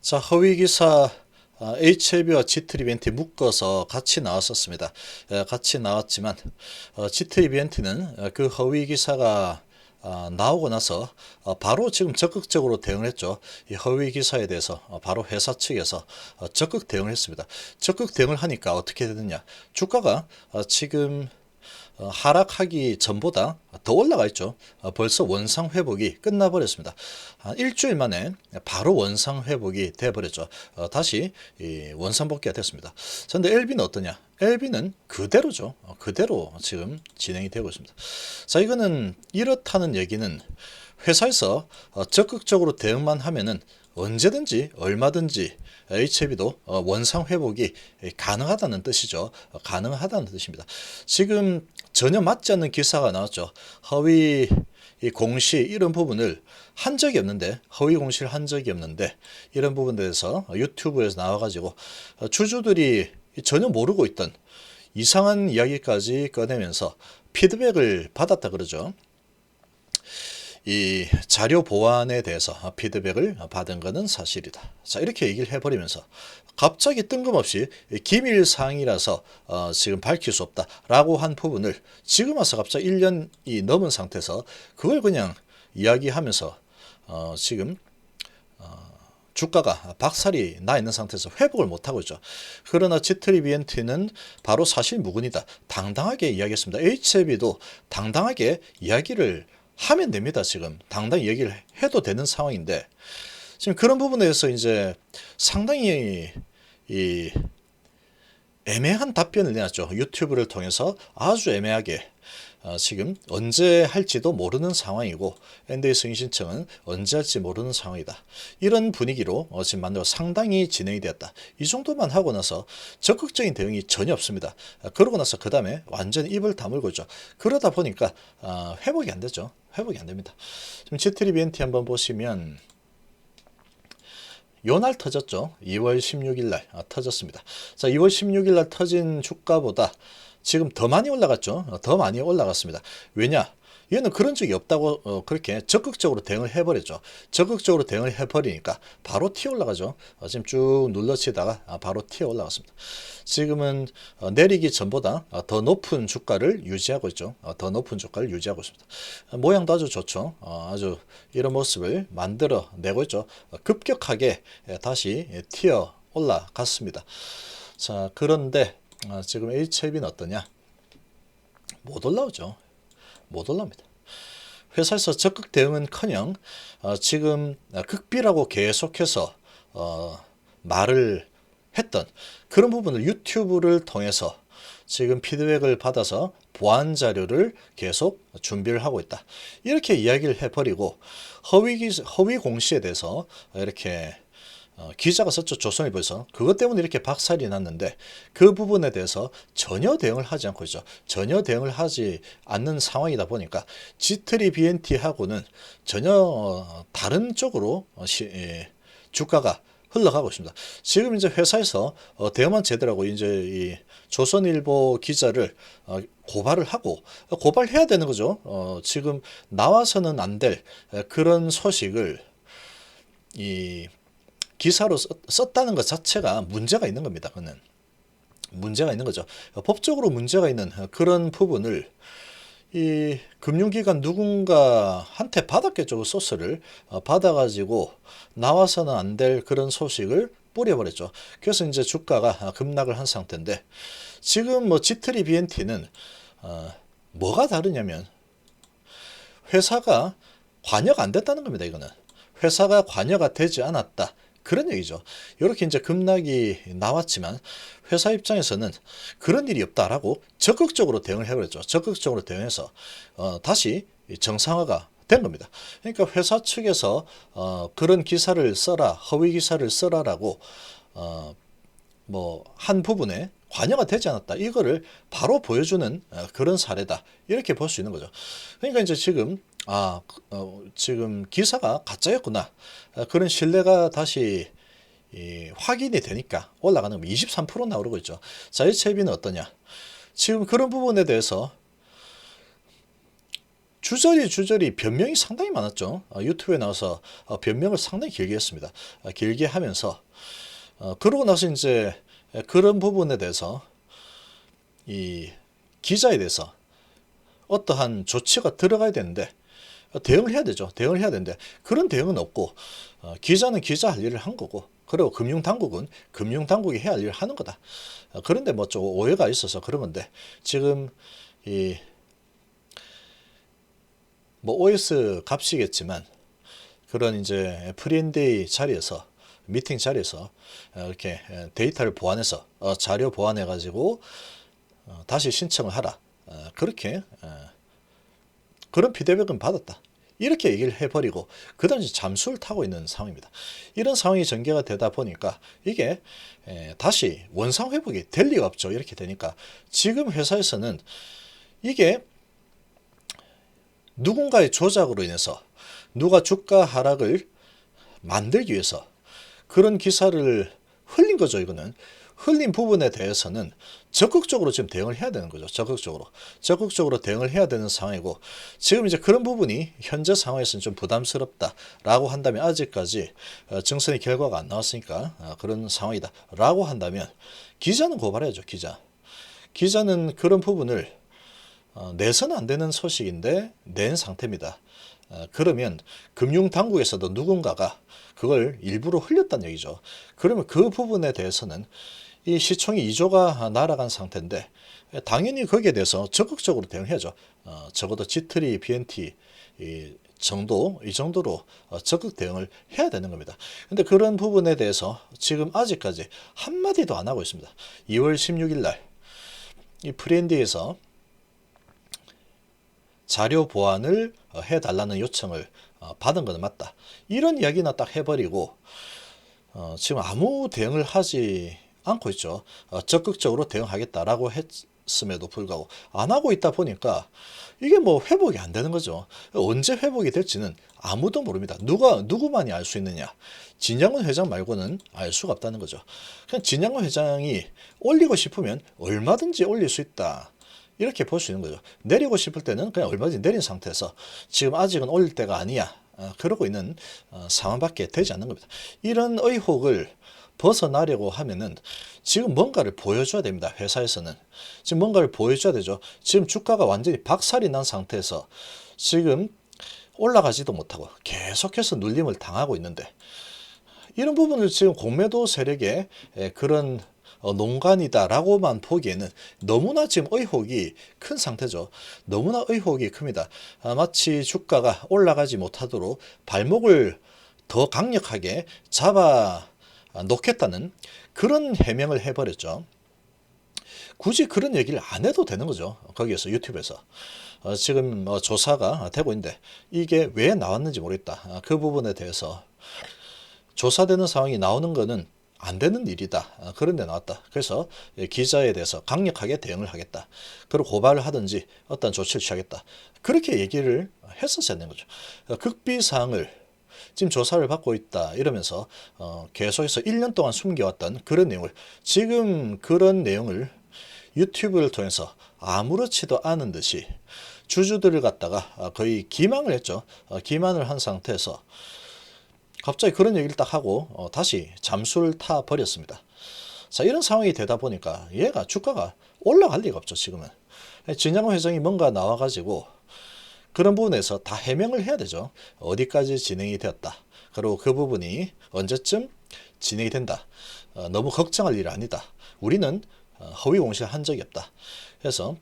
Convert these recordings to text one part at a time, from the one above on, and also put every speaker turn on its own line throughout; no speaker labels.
자, 허위 기사 HLB와 G트리비엔티 묶어서 같이 나왔었습니다. 같이 나왔지만 G트리비엔티는 그 허위 기사가 나오고 나서 바로 지금 적극적으로 대응을 했죠. 이 허위 기사에 대해서 바로 회사 측에서 적극 대응을 했습니다. 적극 대응을 하니까 어떻게 되느냐? 주가가 지금 하락하기 전보다 더 올라가 있죠. 벌써 원상 회복이 끝나버렸습니다. 일주일 만에 바로 원상 회복이 돼버렸죠. 다시 원상복귀가 됐습니다. 그런데 LB는 어떠냐? LB는 그대로죠. 그대로 지금 진행이 되고 있습니다. 자, 이거는 이렇다는 얘기는 회사에서 적극적으로 대응만 하면은 언제든지 얼마든지 HLB도 원상 회복이 가능하다는 뜻이죠. 가능하다는 뜻입니다. 지금 전혀 맞지 않는 기사가 나왔죠. 허위 공시 이런 부분을 한 적이 없는데, 허위 공시를 한 적이 없는데 이런 부분에 대해서 유튜브에서 나와가지고 주주들이 전혀 모르고 있던 이상한 이야기까지 꺼내면서 피드백을 받았다 그러죠. 이 자료 보완에 대해서 피드백을 받은 것은 사실이다. 자, 이렇게 얘기를 해버리면서 갑자기 뜬금없이 기밀사항이라서 지금 밝힐 수 없다라고 한 부분을 지금 와서 갑자기 1년이 넘은 상태에서 그걸 그냥 이야기하면서 지금 주가가 박살이 나 있는 상태에서 회복을 못하고 있죠. 그러나 G트리비엔티는 바로 사실무근이다. 당당하게 이야기했습니다. HLB도 당당하게 이야기를 하면 됩니다. 지금 당당히 얘기를 해도 되는 상황인데 지금 그런 부분에 대해서 이제 상당히 이 애매한 답변을 내놨죠. 유튜브를 통해서 아주 애매하게 지금 언제 할지도 모르는 상황이고 NDA 승인 신청은 언제 할지 모르는 상황이다. 이런 분위기로 지금 만들어 상당히 진행이 되었다. 이 정도만 하고 나서 적극적인 대응이 전혀 없습니다. 그러고 나서 그 다음에 완전히 입을 다물고 있죠. 그러다 보니까 회복이 안 되죠. 회복이 안 됩니다. 지금 G트리비엔티 한번 보시면 요날 터졌죠. 2월 16일 날 터졌습니다. 자, 2월 16일 날 터진 주가보다 지금 더 많이 올라갔죠. 더 많이 올라갔습니다. 왜냐? 얘는 그런 적이 없다고 그렇게 적극적으로 대응을 해버렸죠. 적극적으로 대응을 해버리니까 바로 튀어 올라가죠. 지금 쭉 눌러치다가 바로 튀어 올라갔습니다. 지금은 내리기 전보다 더 높은 주가를 유지하고 있죠. 더 높은 주가를 유지하고 있습니다. 모양도 아주 좋죠. 아주 이런 모습을 만들어 내고 있죠. 급격하게 다시 튀어 올라갔습니다. 자, 그런데 지금 HLB는 어떠냐? 못 올라오죠. 못 올라옵니다. 회사에서 적극 대응은커녕 지금 극비라고 계속해서 말을 했던 그런 부분을 유튜브를 통해서 지금 피드백을 받아서 보완 자료를 계속 준비를 하고 있다. 이렇게 이야기를 해버리고 허위 공시에 대해서 이렇게 기자가 썼죠. 조선일보에서. 그것 때문에 이렇게 박살이 났는데 그 부분에 대해서 전혀 대응을 하지 않고 있죠. 전혀 대응을 하지 않는 상황이다 보니까 G트리비엔티하고는 전혀 다른 쪽으로 주가가 흘러가고 있습니다. 지금 이제 회사에서 대응만 제대로 하고 이제 이 조선일보 기자를 고발을 하고 고발해야 되는 거죠. 지금 나와서는 안 될 그런 소식을 이 기사로 썼다는 것 자체가 문제가 있는 겁니다. 그는 문제가 있는 거죠. 법적으로 문제가 있는 그런 부분을 이 금융기관 누군가한테 받았겠죠. 그 소스를 받아가지고 나와서는 안 될 그런 소식을 뿌려버렸죠. 그래서 이제 주가가 급락을 한 상태인데 지금 뭐 G트리비엔티는 뭐가 다르냐면 회사가 관여가 안 됐다는 겁니다. 이거는 회사가 관여가 되지 않았다. 그런 얘기죠. 이렇게 이제 급락이 나왔지만 회사 입장에서는 그런 일이 없다라고 적극적으로 대응을 해버렸죠. 적극적으로 대응해서 다시 정상화가 된 겁니다. 그러니까 회사 측에서 그런 기사를 써라, 허위 기사를 써라라고 뭐 한 부분에 관여가 되지 않았다. 이거를 바로 보여주는 그런 사례다. 이렇게 볼 수 있는 거죠. 그러니까 이제 지금 지금 기사가 가짜였구나. 그런 신뢰가 다시 확인이 되니까 올라가는 거 23% 나오고 있죠. HLB는 어떠냐? 지금 그런 부분에 대해서 주저리 변명이 상당히 많았죠. 유튜브에 나와서 변명을 상당히 길게 했습니다. 길게 하면서 그러고 나서 이제 그런 부분에 대해서 이 기자에 대해서 어떠한 조치가 들어가야 되는데 대응을 해야 되죠. 대응을 해야 되는데 그런 대응은 없고 기자는 기자 할 일을 한 거고 그리고 금융당국은 금융당국이 해야 할 일을 하는 거다. 그런데 뭐 좀 오해가 있어서 그런 건데 지금 이 뭐 OS 값이겠지만 그런 이제 프리엔데이 자리에서 미팅 자리에서 이렇게 데이터를 보완해서 자료 보완해 가지고 다시 신청을 하라. 그렇게 그런 피드백은 받았다. 이렇게 얘기를 해버리고 그 다음 잠수를 타고 있는 상황입니다. 이런 상황이 전개가 되다 보니까 이게 다시 원상 회복이 될 리가 없죠. 이렇게 되니까 지금 회사에서는 이게 누군가의 조작으로 인해서 누가 주가 하락을 만들기 위해서 그런 기사를 흘린 거죠. 이거는 흘린 부분에 대해서는 적극적으로 지금 대응을 해야 되는 거죠. 적극적으로 대응을 해야 되는 상황이고 지금 이제 그런 부분이 현재 상황에서는 좀 부담스럽다라고 한다면 아직까지 정선의 결과가 안 나왔으니까 그런 상황이다라고 한다면 기자는 고발해야죠. 기자는 그런 부분을 내서는 안 되는 소식인데 낸 상태입니다. 그러면 금융당국에서도 누군가가 그걸 일부러 흘렸다는 얘기죠. 그러면 그 부분에 대해서는 이 시총이 2조가 날아간 상태인데 당연히 거기에 대해서 적극적으로 대응해야죠. 적어도 G3, BNT 이 정도로 적극 대응을 해야 되는 겁니다. 근데 그런 부분에 대해서 지금 아직까지 한마디도 안 하고 있습니다. 2월 16일 날 이 프렌디에서 자료 보완을 해달라는 요청을 받은 것은 맞다. 이런 이야기나 딱 해버리고 지금 아무 대응을 하지 않고 있죠. 적극적으로 대응하겠다라고 했음에도 불구하고 안 하고 있다 보니까 이게 뭐 회복이 안 되는 거죠. 언제 회복이 될지는 아무도 모릅니다. 누구만이 알 수 있느냐? 진양훈 회장 말고는 알 수가 없다는 거죠. 그냥 진양훈 회장이 올리고 싶으면 얼마든지 올릴 수 있다. 이렇게 볼 수 있는 거죠. 내리고 싶을 때는 그냥 얼마든지 내린 상태에서 지금 아직은 올릴 때가 아니야. 그러고 있는 상황밖에 되지 않는 겁니다. 이런 의혹을 벗어나려고 하면은 지금 뭔가를 보여줘야 됩니다. 회사에서는. 지금 뭔가를 보여줘야 되죠. 지금 주가가 완전히 박살이 난 상태에서 지금 올라가지도 못하고 계속해서 눌림을 당하고 있는데 이런 부분을 지금 공매도 세력의 그런 농간이다라고만 보기에는 너무나 지금 의혹이 큰 상태죠. 너무나 의혹이 큽니다. 마치 주가가 올라가지 못하도록 발목을 더 강력하게 잡아 놓겠다는 그런 해명을 해버렸죠. 굳이 그런 얘기를 안 해도 되는 거죠. 거기에서 유튜브에서. 지금 조사가 되고 있는데 이게 왜 나왔는지 모르겠다. 그 부분에 대해서 조사되는 상황이 나오는 거는 안 되는 일이다. 그런 데 나왔다. 그래서 기자에 대해서 강력하게 대응을 하겠다. 그리고 고발을 하든지 어떤 조치를 취하겠다. 그렇게 얘기를 했었어야 되는 거죠. 극비사항을 지금 조사를 받고 있다 이러면서 계속해서 1년 동안 숨겨왔던 그런 내용을 지금 그런 내용을 유튜브를 통해서 아무렇지도 않은 듯이 주주들을 갖다가 거의 기망을 했죠. 기만을 한 상태에서 갑자기 그런 얘기를 딱 하고 다시 잠수를 타 버렸습니다. 자, 이런 상황이 되다 보니까 얘가 주가가 올라갈 리가 없죠. 지금은 진양호 회장이 뭔가 나와가지고 그런 부분에서 다 해명을 해야 되죠. 어디까지 진행이 되었다. 그리고 그 부분이 언제쯤 진행이 된다. 너무 걱정할 일 아니다. 우리는 허위 공시를 한 적이 없다. 그래서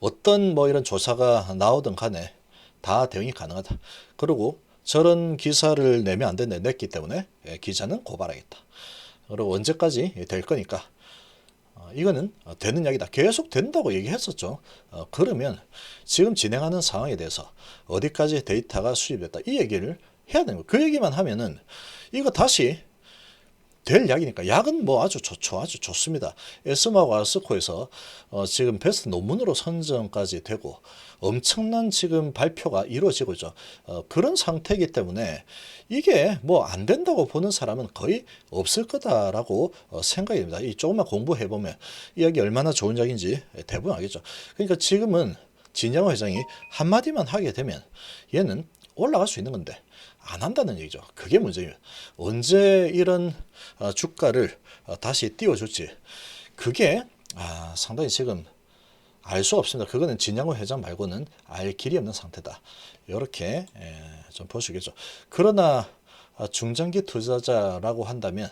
어떤 뭐 이런 조사가 나오든 간에 다 대응이 가능하다. 그리고 저런 기사를 내면 안 된다 냈기 때문에 기자는 고발하겠다. 그리고 언제까지 될 거니까 이거는 되는 이야기다. 계속 된다고 얘기했었죠. 그러면 지금 진행하는 상황에 대해서 어디까지 데이터가 수집됐다 이 얘기를 해야 되는 거예요. 그 얘기만 하면은 이거 다시 될 약이니까 약은 뭐 아주 좋죠. 아주 좋습니다. 에스마하고 아스코에서 지금 베스트 논문으로 선정까지 되고 엄청난 지금 발표가 이루어지고 있죠. 그런 상태이기 때문에 이게 뭐 안 된다고 보는 사람은 거의 없을 거다라고 생각이 됩니다. 이 조금만 공부해 보면 이 약이 얼마나 좋은 약인지 대부분 알겠죠. 그러니까 지금은 진양호 회장이 한마디만 하게 되면 얘는 올라갈 수 있는 건데 안 한다는 얘기죠. 그게 문제예요. 언제 이런 주가를 다시 띄워줄지 그게 상당히 지금 알 수 없습니다. 그거는 진양호 회장 말고는 알 길이 없는 상태다. 이렇게 좀 보시겠죠. 그러나 중장기 투자자라고 한다면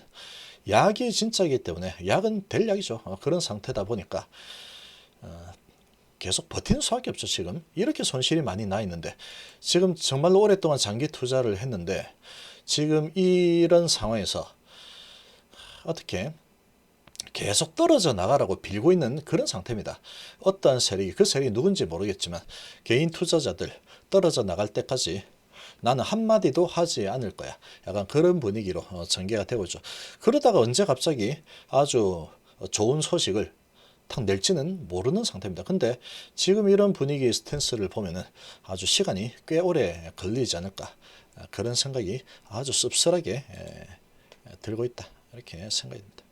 약이 진짜이기 때문에 약은 될 약이죠. 그런 상태다 보니까 계속 버티는 수밖에 없죠. 지금 이렇게 손실이 많이 나 있는데 지금 정말로 오랫동안 장기 투자를 했는데 지금 이런 상황에서 어떻게 계속 떨어져 나가라고 빌고 있는 그런 상태입니다. 어떠한 세력이 그 세력이 누군지 모르겠지만 개인 투자자들 떨어져 나갈 때까지 나는 한마디도 하지 않을 거야. 약간 그런 분위기로 전개가 되고 있죠. 그러다가 언제 갑자기 아주 좋은 소식을 탁 낼지는 모르는 상태입니다. 근데 지금 이런 분위기 스탠스를 보면은 아주 시간이 꽤 오래 걸리지 않을까. 그런 생각이 아주 씁쓸하게 들고 있다. 이렇게 생각이 듭니다.